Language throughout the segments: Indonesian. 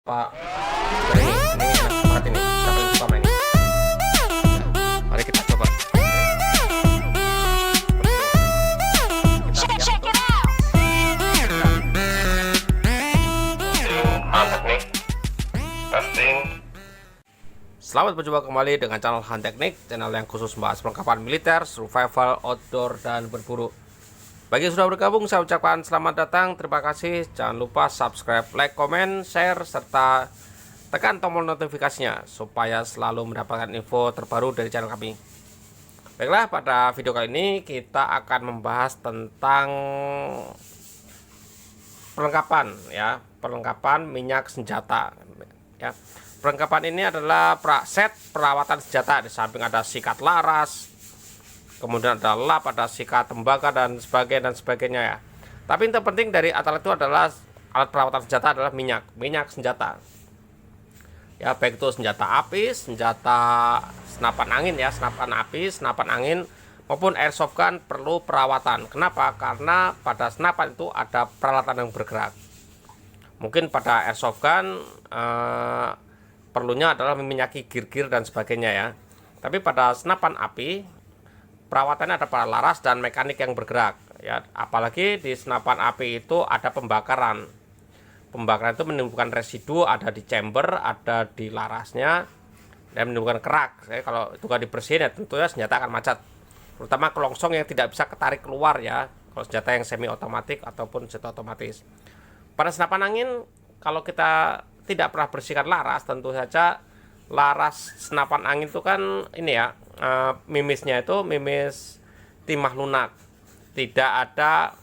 Pak, ini enak banget ini. Siapa yang suka main ini? Mari kita coba. Kita mantap nih. Testing. Selamat berjumpa kembali dengan channel Han Teknik, channel yang khusus membahas perlengkapan militer, survival, outdoor, dan berburu. Bagi yang sudah bergabung, saya ucapkan selamat datang, terima kasih. Jangan lupa subscribe, like, komen, share, serta tekan tombol notifikasinya supaya selalu mendapatkan info terbaru dari channel kami. Baiklah, pada video kali ini kita akan membahas tentang perlengkapan perlengkapan minyak senjata ya. Perlengkapan ini adalah set perawatan senjata. Di samping ada sikat laras, kemudian ada lap, ada sikat tembaga dan sebagainya ya. Tapi yang terpenting dari alat itu adalah alat perawatan senjata adalah minyak senjata. Ya, baik itu senjata api, senjata senapan angin ya, senapan api, senapan angin maupun airsoft gun perlu perawatan. Kenapa? Karena pada senapan itu ada peralatan yang bergerak. Mungkin pada airsoft gun perlunya adalah meminyaki gear-gear dan sebagainya ya. Tapi pada senapan api perawatannya ada pada laras dan mekanik yang bergerak ya, apalagi di senapan api itu ada pembakaran itu menimbulkan residu, ada di chamber, ada di larasnya, dan menimbulkan kerak. Kalau itu gak dibersihin ya tentunya senjata akan macet, terutama kelongsong yang tidak bisa ketarik keluar ya, kalau senjata yang semi otomatis ataupun senjata otomatis. Pada senapan angin, kalau kita tidak pernah bersihkan laras, tentu saja laras senapan angin itu kan ini ya, mimisnya itu mimis timah lunak, tidak ada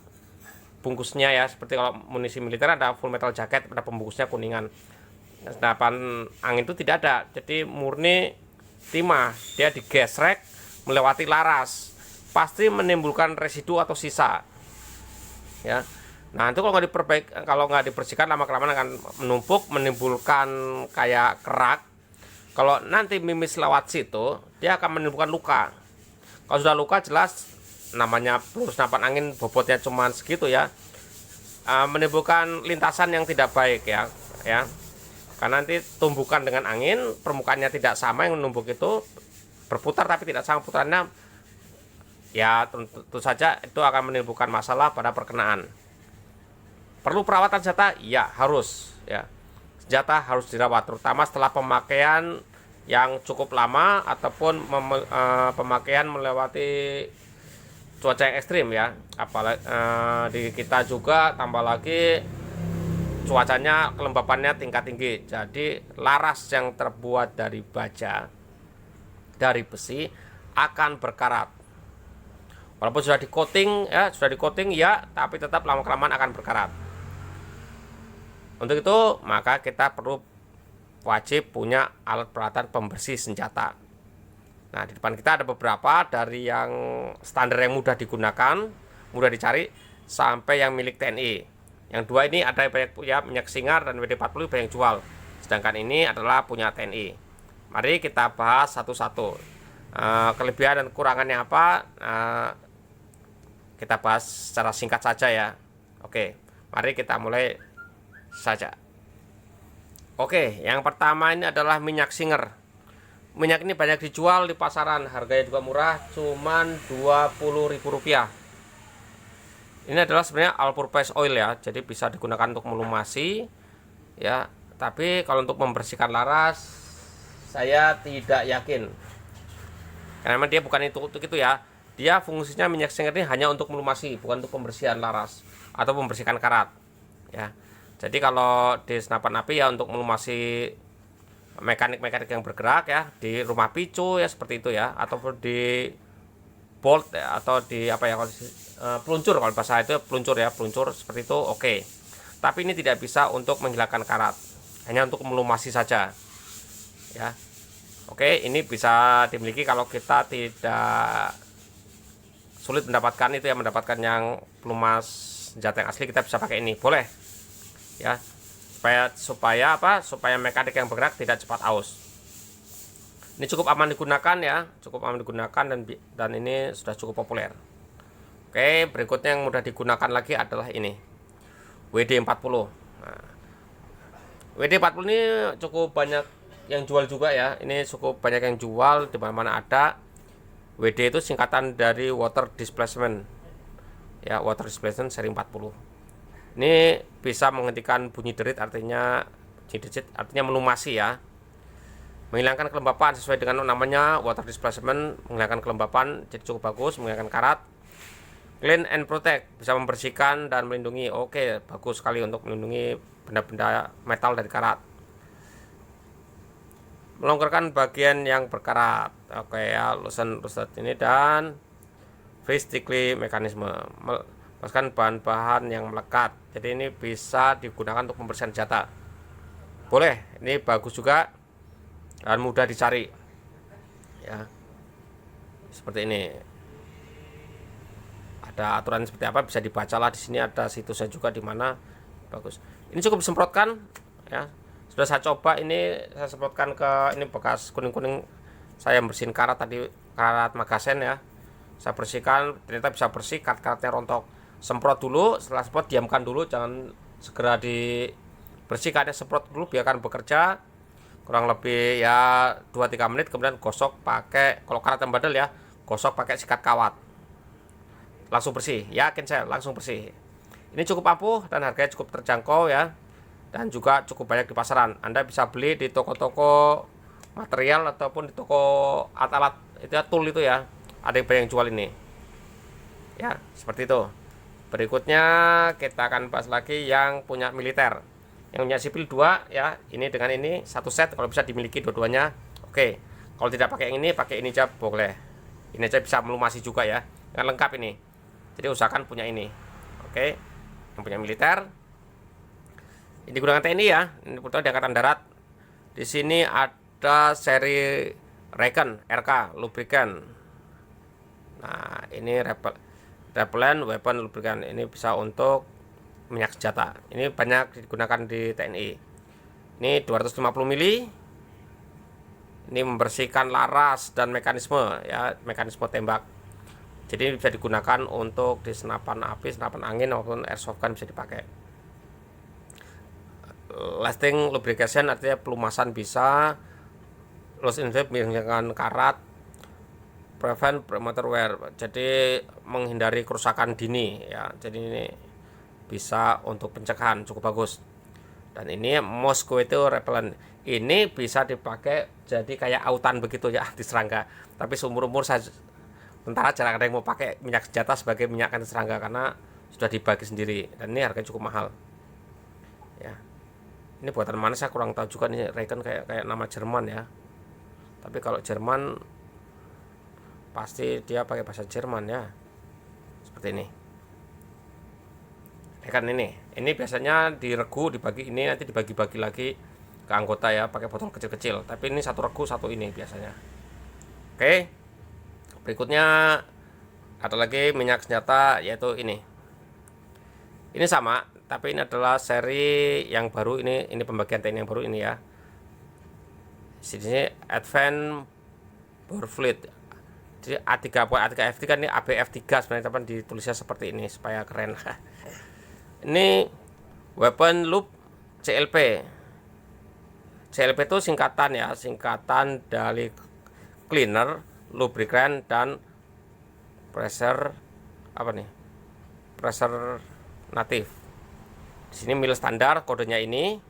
bungkusnya ya, seperti kalau munisi militer ada full metal jacket, ada pembungkusnya kuningan. Senapan angin itu tidak ada, jadi murni timah, dia digesrek melewati laras, pasti menimbulkan residu atau sisa ya. Nah itu kalau nggak dibersihkan lama-kelamaan akan menumpuk, menimbulkan kayak kerak. Kalau nanti mimis lewat situ, dia akan menimbulkan luka. Kalau sudah luka, jelas namanya peluru senapan angin bobotnya cuma segitu ya, menimbulkan lintasan yang tidak baik ya. Karena nanti tumbukan dengan angin, permukaannya tidak sama, yang menumbuk itu berputar tapi tidak sama putarannya. Ya tentu saja itu akan menimbulkan masalah pada perkenaan. Perlu perawatan senjata? Ya harus ya. Senjata harus dirawat, terutama setelah pemakaian yang cukup lama ataupun pemakaian melewati cuaca yang ekstrim ya. Apalagi di kita juga tambah lagi cuacanya, kelembapannya tingkat tinggi, jadi laras yang terbuat dari baja, dari besi akan berkarat. Walaupun sudah di coating ya, tapi tetap lama-kelamaan akan berkarat. Untuk itu maka kita perlu wajib punya alat peralatan pembersih senjata. Nah di depan kita ada beberapa, dari yang standar yang mudah digunakan, mudah dicari, sampai yang milik TNI. Yang dua ini ada banyak punya minyak singar dan WD-40 banyak jual, sedangkan ini adalah punya TNI. Mari kita bahas satu-satu, kelebihan dan kekurangannya apa, kita bahas secara singkat saja ya. Oke, mari kita mulai saja. Oke, yang pertama ini adalah minyak singer. Minyak ini banyak dijual di pasaran, harganya juga murah, cuman Rp20.000. Ini adalah sebenarnya all purpose oil ya, jadi bisa digunakan untuk melumasi ya, tapi kalau untuk membersihkan laras saya tidak yakin, karena memang dia bukan untuk itu ya. Dia fungsinya minyak singer ini hanya untuk melumasi, bukan untuk pembersihan laras atau membersihkan karat ya. Jadi kalau di senapan api ya untuk melumasi mekanik yang bergerak ya, di rumah picu ya seperti itu ya, ataupun di bolt ya, atau di apa ya, peluncur, kalau bahasa itu peluncur seperti itu oke. Tapi ini tidak bisa untuk menghilangkan karat, hanya untuk melumasi saja ya. Oke, ini bisa dimiliki kalau kita tidak sulit mendapatkan itu ya, mendapatkan yang pelumas senjata yang asli, kita bisa pakai ini, boleh ya, supaya mekanik yang bergerak tidak cepat aus. Ini cukup aman digunakan ya, dan ini sudah cukup populer. Oke, berikutnya yang mudah digunakan lagi adalah ini WD-40. Nah, WD-40 ini cukup banyak yang jual juga ya. Ini cukup banyak yang jual, di mana-mana ada. WD itu singkatan dari water displacement. Ya, water displacement seri 40. Ini bisa menghentikan bunyi derit, artinya melumasi ya. Menghilangkan kelembapan sesuai dengan namanya water displacement, menghilangkan kelembapan, jadi cukup bagus, menghilangkan karat. Clean and protect, bisa membersihkan dan melindungi. Oke, bagus sekali untuk melindungi benda-benda metal dari karat. Melonggarkan bagian yang berkarat. Oke ya, loosen ini, dan physically mekanisme, melepaskan bahan-bahan yang melekat. Jadi ini bisa digunakan untuk pembersihan senjata. Boleh, ini bagus juga dan mudah dicari. Ya. Seperti ini. Ada aturan seperti apa bisa dibacalah di sini, ada situsnya juga di mana. Bagus. Ini cukup disemprotkan ya. Sudah saya coba, ini saya semprotkan ke ini bekas kuning-kuning. Saya bersihin karat tadi, karat magasen ya. Saya bersihkan, ternyata bisa bersih, karat-karatnya rontok. Semprot dulu, setelah semprot diamkan dulu, jangan segera dibersihkan ya, semprot dulu biarkan bekerja kurang lebih ya 2-3 menit, kemudian gosok pakai, kalau karat yang badal ya, gosok pakai sikat kawat. Langsung bersih, yakin saya langsung bersih. Ini cukup ampuh dan harganya cukup terjangkau ya, dan juga cukup banyak di pasaran. Anda bisa beli di toko-toko material ataupun di toko alat-alat itu ya, tool itu ya, ada yang banyak yang jual ini ya, seperti itu. Berikutnya kita akan bahas lagi yang punya militer. Yang punya sipil 2 ya, ini dengan ini satu set, kalau bisa dimiliki dua-duanya. Oke, kalau tidak pakai yang ini, pakai ini aja boleh. Ini aja bisa melumasi juga ya, kan lengkap ini. Jadi usahakan punya ini. Oke, yang punya militer. Ini digunakan TNI ya, ini pertama di Angkatan Darat. Di sini ada seri Recon RK lubricant. Nah, ini repellent weapon lubricant. Ini bisa untuk minyak senjata. Ini banyak digunakan di TNI. Ini 250 mili. Ini membersihkan laras dan mekanisme ya, mekanisme tembak. Jadi bisa digunakan untuk di senapan api, senapan angin maupun airsoft gun bisa dipakai. Lasting lubrication artinya pelumasan bisa. Loss in menghilangkan karat. Prevent premature wear, jadi menghindari kerusakan dini ya. Jadi ini bisa untuk pencegahan, cukup bagus. Dan ini mosquito repellent, ini bisa dipakai jadi kayak autan begitu ya, anti serangga. Tapi seumur-umur saya sementara jarang ada yang mau pakai minyak senjata sebagai minyak anti serangga karena sudah dibagi sendiri, dan ini harganya cukup mahal ya. Ini buatan mana saya kurang tahu juga nih, Recon kayak nama Jerman ya, tapi kalau Jerman pasti dia pakai bahasa Jerman ya. Seperti ini Recon, ini biasanya diregu, dibagi, ini nanti dibagi-bagi lagi ke anggota ya, pakai botol kecil-kecil, tapi ini satu regu satu ini biasanya. Oke, berikutnya ada lagi minyak senjata, yaitu ini sama, tapi ini adalah seri yang baru, ini pembagian TNI yang baru ini ya. Sini Advanced Bore Fluid. Jadi A3 buat A3FT kan, ini ABF3 sebenarnya, teman ditulisnya seperti ini supaya keren. Ini weapon loop CLP. CLP itu singkatan ya, singkatan dari cleaner, lubricant, dan pressure pressure natif. Di sini mil standar kodenya ini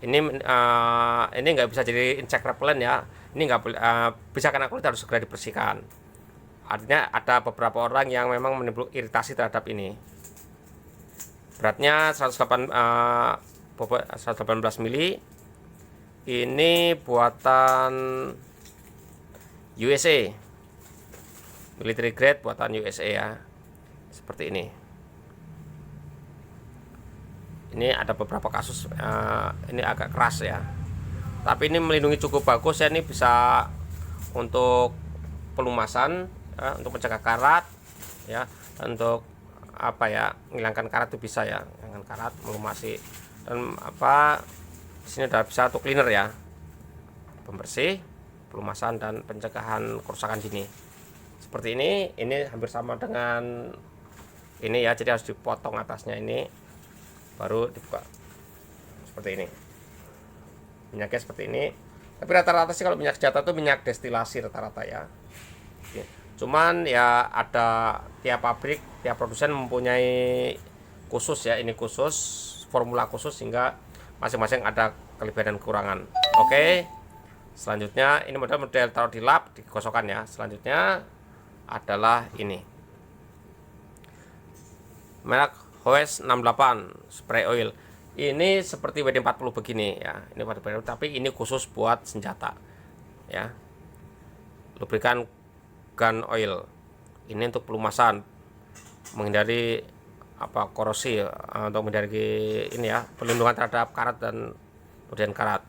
nggak bisa jadi insect repellent ya. Ini nggak bisa, karena kulit harus segera dibersihkan. Artinya ada beberapa orang yang memang menimbulkan iritasi terhadap ini. Beratnya 118 mili. Ini buatan USA, military grade buatan USA ya. Seperti ini. Ini ada beberapa kasus, ini agak keras ya, tapi ini melindungi cukup bagus ya. Ini bisa untuk pelumasan ya, untuk mencegah karat ya, untuk menghilangkan karat itu bisa ya, menghilangkan karat, melumasi, dan di sini udah bisa untuk cleaner ya, pembersih, pelumasan, dan pencegahan kerusakan dini. Seperti ini hampir sama dengan ini ya, jadi harus dipotong atasnya ini baru dibuka. seperti ini. Minyaknya seperti ini. Tapi rata-rata sih kalau minyak senjata itu minyak destilasi rata-rata ya. Cuman ya ada tiap pabrik, tiap produsen mempunyai khusus ya, ini khusus, formula khusus sehingga masing-masing ada kelebihan dan kekurangan. Oke. Selanjutnya ini model taruh di lap, digosokkan ya. Selanjutnya adalah ini. Merek Hoes 68 spray oil. Ini seperti WD-40 begini ya. Ini tapi ini khusus buat senjata. Ya. Lubrikan gun oil. Ini untuk pelumasan, menghindari korosi, untuk menghindari ini ya, perlindungan terhadap karat dan kemudian karat.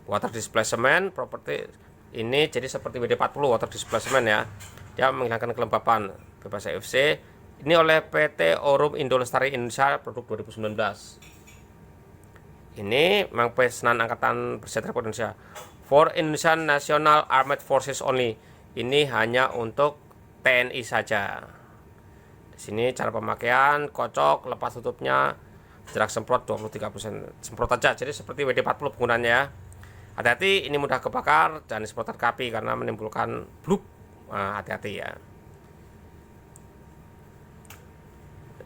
Water displacement property ini jadi seperti WD-40 water displacement ya. Dia menghilangkan kelembapan, bebas CFC. Ini oleh PT Aurum Indo Lestari Indonesia, produk 2019. Ini memang pesanan Angkatan Bersenjata Republik Indonesia. For Indonesian National Armed Forces only. Ini hanya untuk TNI saja. Di sini cara pemakaian, kocok, lepas tutupnya, jarak semprot 23%. Semprot aja, jadi seperti WD-40 penggunaannya ya. Hati-hati, ini mudah kebakar dan disemprotkan ke api karena menimbulkan bluk. Nah, hati-hati ya.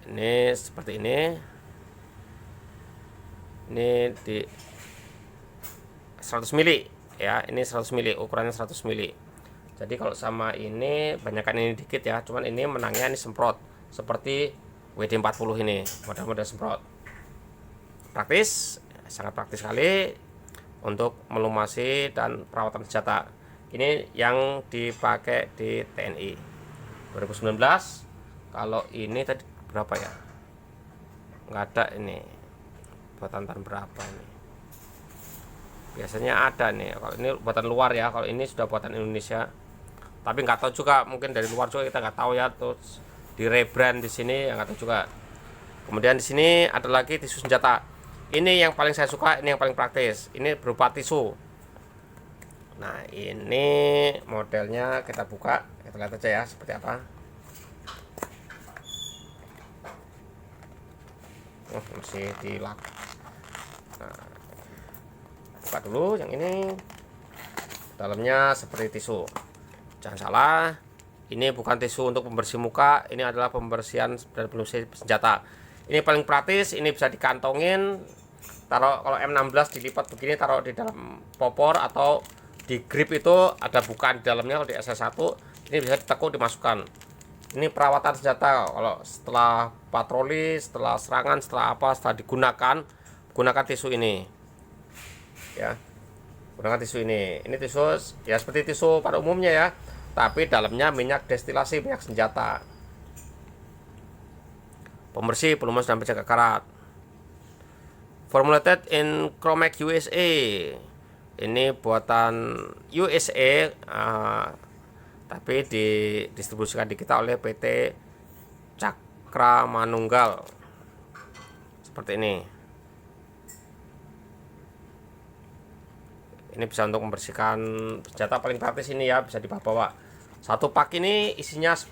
Ini seperti ini. Ini di 100 mili ya, ini 100 mili, ukurannya 100 mili. Jadi kalau sama ini banyakkan ini dikit ya, cuman ini menangnya ini semprot seperti WD-40 ini, model-model semprot. Praktis, sangat praktis sekali untuk melumasi dan perawatan senjata. Ini yang dipakai di TNI 2019. Kalau ini tadi berapa ya? Nggak ada ini. Buatan tahun berapa ini? Biasanya ada nih. Kalau ini buatan luar ya, kalau ini sudah buatan Indonesia. Tapi nggak tahu juga, mungkin dari luar juga kita nggak tahu ya. Terus di rebrand di sini yang nggak tahu juga. Kemudian di sini ada lagi tisu senjata. Ini yang paling saya suka, ini yang paling praktis. Ini berupa tisu. Nah, ini modelnya kita buka, kita lihat aja ya seperti apa. Masih dilap. Nah, buka dulu yang ini. Dalamnya seperti tisu. Jangan salah, ini bukan tisu untuk pembersih muka, ini adalah pembersihan dan penyuci senjata. Ini paling praktis, ini bisa dikantongin. Taruh kalau M16 dilipat begini, taruh di dalam popor atau di grip itu ada bukaan di dalamnya. Kalau di SS1 ini bisa ditekuk, dimasukkan. Ini perawatan senjata kalau setelah patroli, setelah serangan, setelah digunakan, gunakan tisu ini ya, gunakan tisu ini. Ini tisu ya seperti tisu pada umumnya ya, tapi dalamnya minyak destilasi, minyak senjata, pembersih, pelumas dan penjaga karat. Formulated in Chromac USA. Ini buatan USA, tapi didistribusikan di kita oleh PT Cakra Manunggal. Seperti ini. Ini bisa untuk membersihkan senjata, paling praktis ini ya, bisa dibawa. Satu pak ini isinya 10.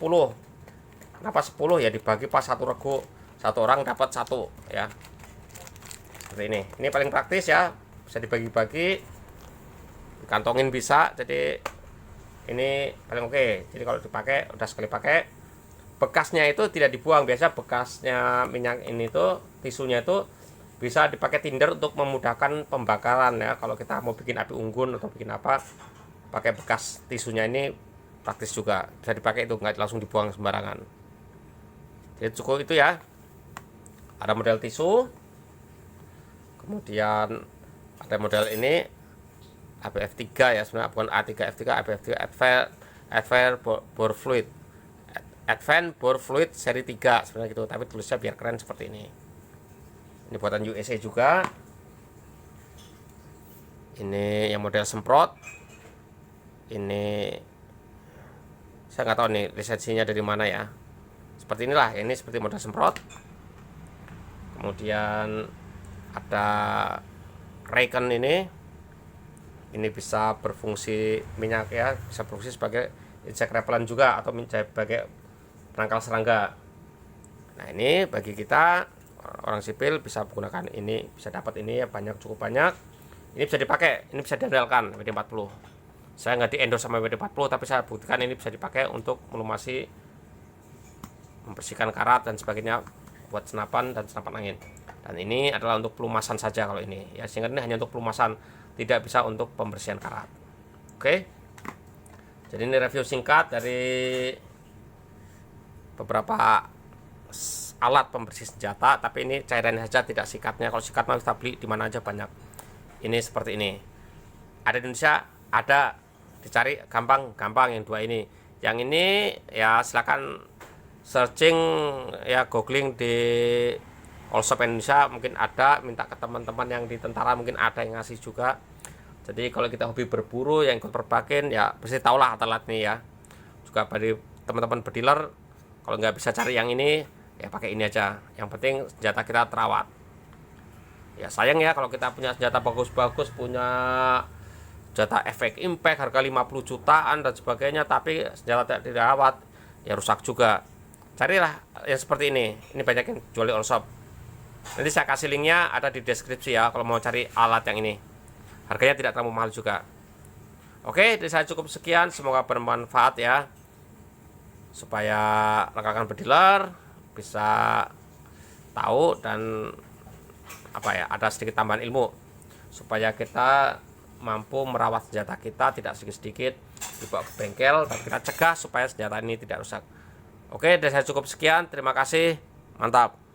Kenapa 10 ya, dibagi pas satu regu, satu orang dapat satu ya. Seperti ini. Ini paling praktis ya, bisa dibagi-bagi, dikantongin bisa. Jadi ini paling oke. Jadi kalau dipakai, udah sekali pakai, bekasnya itu tidak dibuang. Biasa bekasnya minyak ini tuh, tisunya itu bisa dipakai tinder untuk memudahkan pembakaran ya. Kalau kita mau bikin api unggun atau bikin apa, pakai bekas tisunya ini praktis juga, bisa dipakai itu, nggak langsung dibuang sembarangan. Jadi cukup itu ya. Ada model tisu, kemudian ada model ini ABF3 ya, sebenarnya bukan A3F3, ABF3 Advanced Bore Fluid, Advanced Bore Fluid seri 3 sebenarnya gitu, tapi tulisnya biar keren seperti ini. Ini buatan USA juga. Ini yang model semprot. Ini saya nggak tahu nih lisensinya dari mana ya. Seperti inilah, ini seperti model semprot. Kemudian ada Raycon ini bisa berfungsi minyak ya, bisa berfungsi sebagai insect repellent juga atau sebagai penangkal serangga. Nah, ini bagi kita orang sipil bisa menggunakan ini, bisa dapat ini ya, banyak, cukup banyak. Ini bisa dipakai, ini bisa diandalkan WD-40. Saya nggak di endorse sama WD-40, tapi saya buktikan ini bisa dipakai untuk melumasi, membersihkan karat dan sebagainya, buat senapan dan senapan angin. Dan ini adalah untuk pelumasan saja kalau ini ya, sehingga ini hanya untuk pelumasan, tidak bisa untuk pembersihan karat. Oke, jadi ini review singkat dari beberapa alat pembersih senjata, tapi ini cairannya saja, tidak sikatnya. Kalau sikat mah kita beli di mana aja banyak. Ini seperti ini, ada di Indonesia, ada, dicari gampang yang dua ini. Yang ini ya silakan searching ya, googling di all shop Indonesia, mungkin ada, minta ke teman-teman yang di tentara mungkin ada yang ngasih juga. Jadi kalau kita hobi berburu yang ikut perbakin ya pasti tahulah alat ini ya. Juga bagi teman-teman berdealer, kalau nggak bisa cari yang ini ya pakai ini aja, yang penting senjata kita terawat. Ya sayang ya kalau kita punya senjata bagus-bagus, punya senjata efek impact harga 50 jutaan dan sebagainya, tapi senjata tidak dirawat ya rusak juga. Carilah yang seperti ini banyak yang jual di all shop. Nanti saya kasih linknya, ada di deskripsi ya, kalau mau cari alat yang ini. Harganya tidak terlalu mahal juga. Oke, dari saya cukup sekian, semoga bermanfaat ya, supaya rekan-rekan berdealer bisa tahu dan apa ya, ada sedikit tambahan ilmu supaya kita mampu merawat senjata kita, tidak sedikit-sedikit dibawa ke bengkel, dan kita cegah supaya senjata ini tidak rusak. Oke, dari saya cukup sekian, terima kasih, mantap.